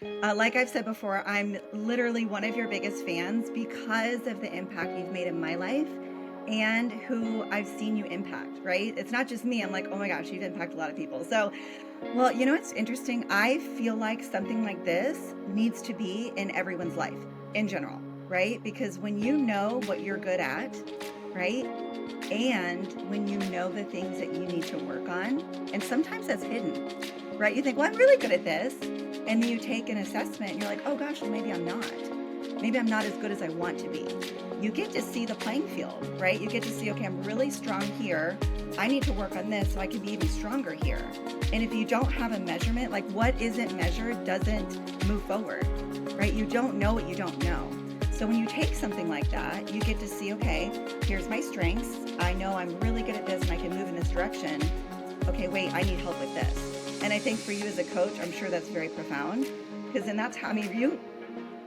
Like I've said before, I'm literally one of your biggest fans because of the impact you've made in my life and who I've seen you impact, right? It's not just me. I'm like, oh my gosh, you've impacted a lot of people. So, well, you know what's interesting? I feel like something like this needs to be in everyone's life in general, right? Because when you know what you're good at, right? And when you know the things that you need to work on, and sometimes that's hidden, right? You think, well, I'm really good at this. And then you take an assessment and you're like, oh gosh, well, maybe I'm not. Maybe I'm not as good as I want to be. You get to see the playing field, right? You get to see, okay, I'm really strong here. I need to work on this so I can be even stronger here. And if you don't have a measurement, like what isn't measured doesn't move forward, right? You don't know what you don't know. So when you take something like that, you get to see, okay, here's my strengths. I know I'm really good at this and I can move in this direction. Okay, wait, I need help with this. And I think for you as a coach, I'm sure that's very profound because then that's how, I mean, you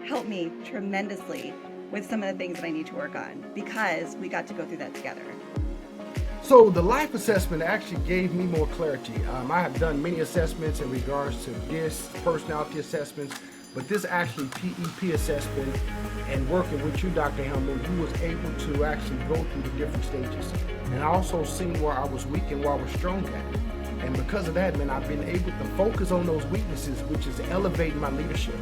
helped me tremendously with some of the things that I need to work on because we got to go through that together. So the life assessment actually gave me more clarity. I have done many assessments in regards to this, personality assessments, but this actually PEP assessment and working with you, Dr. Helmut, you was able to actually go through the different stages. And I also seen where I was weak and where I was strong at. And because of that, man, I've been able to focus on those weaknesses, which is elevating my leadership.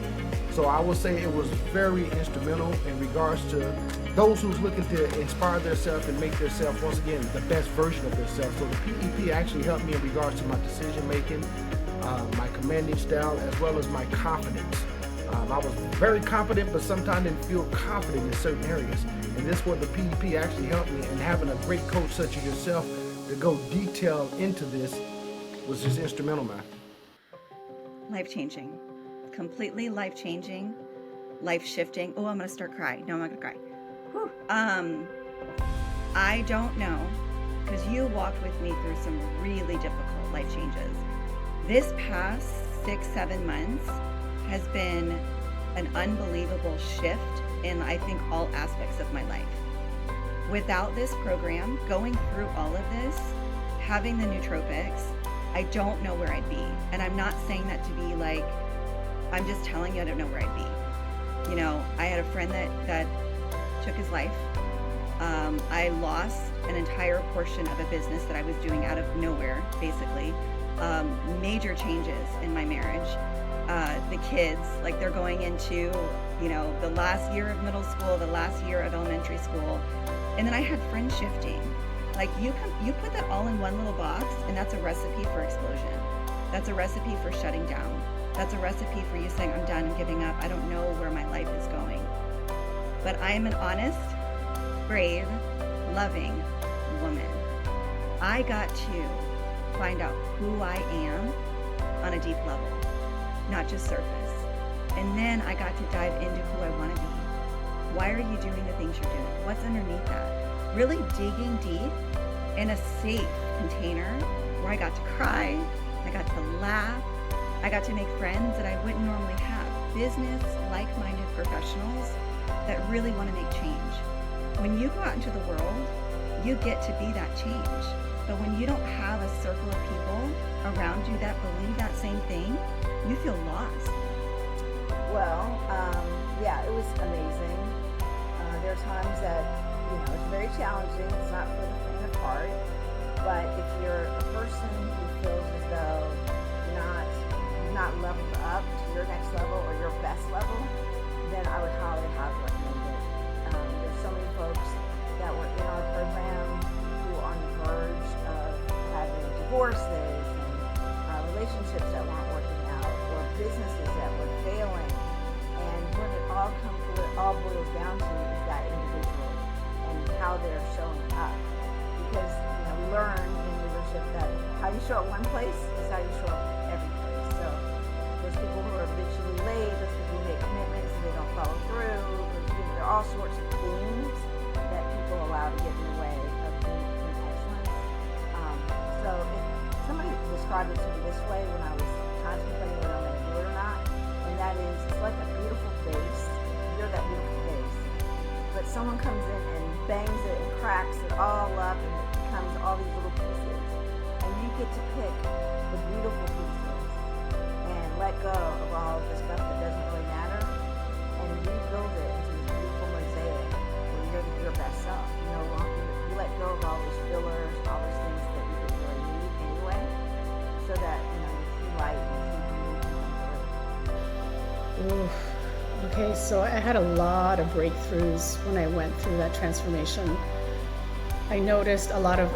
So I will say it was very instrumental in regards to those who's looking to inspire themselves and make themselves, once again, the best version of themselves. So the PEP actually helped me in regards to my decision making, my commanding style, as well as my confidence. I was very confident, but sometimes didn't feel confident in certain areas. And this is what the PEP actually helped me. And having a great coach such as yourself to go detailed into this was just instrumental, man. Life-changing, completely life-changing, life-shifting. Oh, I'm going to start crying. No, I'm not going to cry. Whew. I don't know, because you walked with me through some really difficult life changes. This past 6-7 months has been an unbelievable shift in, I think, all aspects of my life. Without this program, going through all of this, having the nootropics, I don't know where I'd be. And I'm not saying that to be like, I'm just telling you I don't know where I'd be. You know, I had a friend that took his life. I lost an entire portion of a business that I was doing out of nowhere, basically. Major changes in my marriage. The kids, like they're going into, you know, the last year of middle school, the last year of elementary school. And then I had friend shifting. Like you put that all in one little box and that's a recipe for explosion. That's a recipe for shutting down. That's a recipe for you saying, I'm done, I'm giving up. I don't know where my life is going. But I am an honest, brave, loving woman. I got to find out who I am on a deep level, not just surface. And then I got to dive into who I want to be. Why are you doing the things you're doing? What's underneath that? Really digging deep in a safe container where I got to cry, I got to laugh, I got to make friends that I wouldn't normally have. Business, like-minded professionals that really want to make change. When you go out into the world, you get to be that change. But when you don't have a circle of people around you that believe that same thing, you feel lost. Well, yeah, it was amazing. There are times that, you know, it's very challenging. It's not for the faint of heart. But if you're a person who feels as though you're not leveled up to your next level or your best level, then I would highly recommend it. There's so many folks that were in our program who are on the verge of having divorces and relationships that weren't working out or businesses that were failing. And when it all boils down to is that individual and how they're showing up. Because, you know, we learn in leadership that how you show up one place is how you show up every place. So there's people who are habitually late, there's people who make commitments and they don't follow through. There are all sorts of things that people allow to get in the way of being excellence. So if somebody described it to me this way when I was contemplating whether I'm going to do it or not, and that is, it's like a beautiful vase. You're that beautiful vase. But someone comes in and bangs it and cracks it all up and it becomes all these little pieces. And you get to pick the beautiful pieces and let go of all the stuff that doesn't really matter and rebuild it into this beautiful mosaic where you're your best self. You no longer you let go of all those fillers, all those things that you didn't really need anyway, so that your true light and true beauty can come through. Oof. Okay, so I had a lot of breakthroughs when I went through that transformation. I noticed a lot of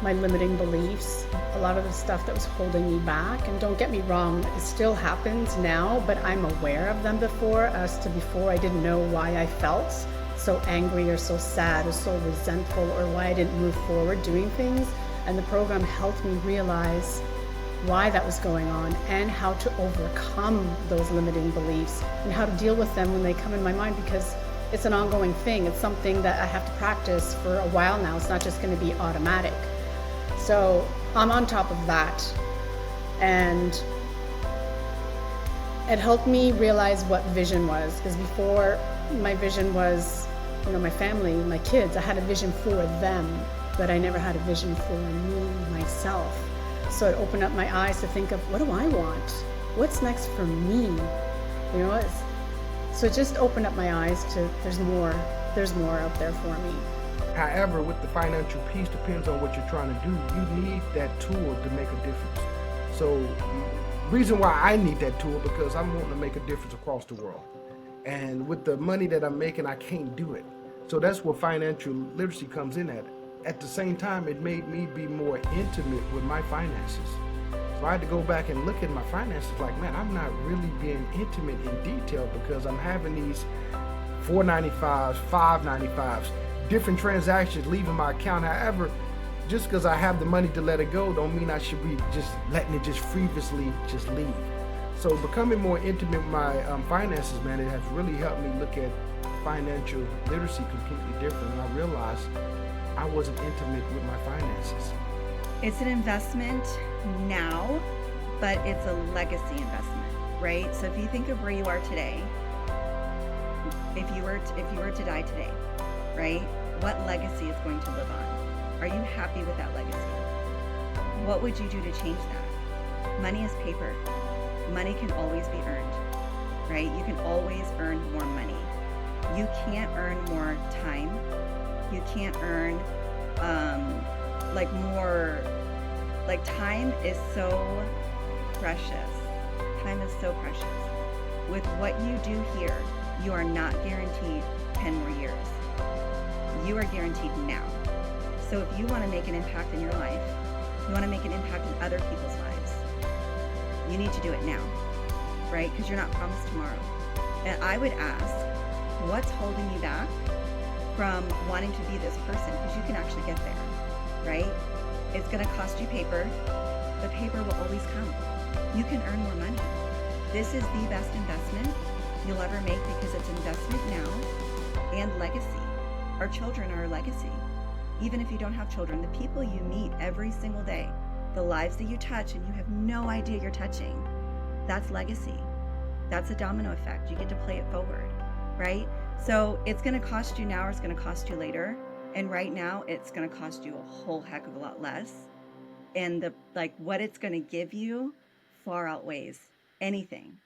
my limiting beliefs, a lot of the stuff that was holding me back. And don't get me wrong, it still happens now, but I'm aware of them before. As to before, I didn't know why I felt so angry or so sad or so resentful, or why I didn't move forward doing things. And the program helped me realize why that was going on and how to overcome those limiting beliefs and how to deal with them when they come in my mind, because it's an ongoing thing. It's something that I have to practice for a while now. It's not just going to be automatic. So I'm on top of that. And it helped me realize what vision was, because before my vision was, my family, my kids. I had a vision for them, but I never had a vision for me, myself. So it opened up my eyes to think of, what do I want? What's next for me? So it just opened up my eyes to there's more out there for me. However, with the financial piece, depends on what you're trying to do. You need that tool to make a difference. So reason why I need that tool, because I'm wanting to make a difference across the world. And with the money that I'm making, I can't do it. So that's where financial literacy comes in at. At the same time, it made me be more intimate with my finances. So I had to go back and look at my finances like, man, I'm not really being intimate in detail, because I'm having these 495s, 595s, different transactions leaving my account. However, just because I have the money to let it go don't mean I should be just letting it just frivolously just leave. So becoming more intimate with my finances, man, it has really helped me look at financial literacy completely different. And I realized I wasn't intimate with my finances. It's an investment now, but it's a legacy investment, right? So if you think of where you are today, if you were to die today, right? What legacy is going to live on? Are you happy with that legacy? What would you do to change that? Money is paper. Money can always be earned, right? You can always earn more money. You can't earn more time. You can't earn time is so precious. Time is so precious. With what you do here, you are not guaranteed 10 more years. You are guaranteed now. So if you want to make an impact in your life, you want to make an impact in other people's lives, you need to do it now, right? Because you're not promised tomorrow. And I would ask, what's holding you back from wanting to be this person? Because you can actually get there, right? It's going to cost you paper, but paper will always come. You can earn more money. This is the best investment you'll ever make, because it's investment now and legacy. Our children are our legacy. Even if you don't have children, the people you meet every single day, the lives that you touch and you have no idea you're touching, that's legacy. That's a domino effect. You get to play it forward, right? So it's going to cost you now, or it's going to cost you later. And right now it's going to cost you a whole heck of a lot less. And what it's going to give you far outweighs anything.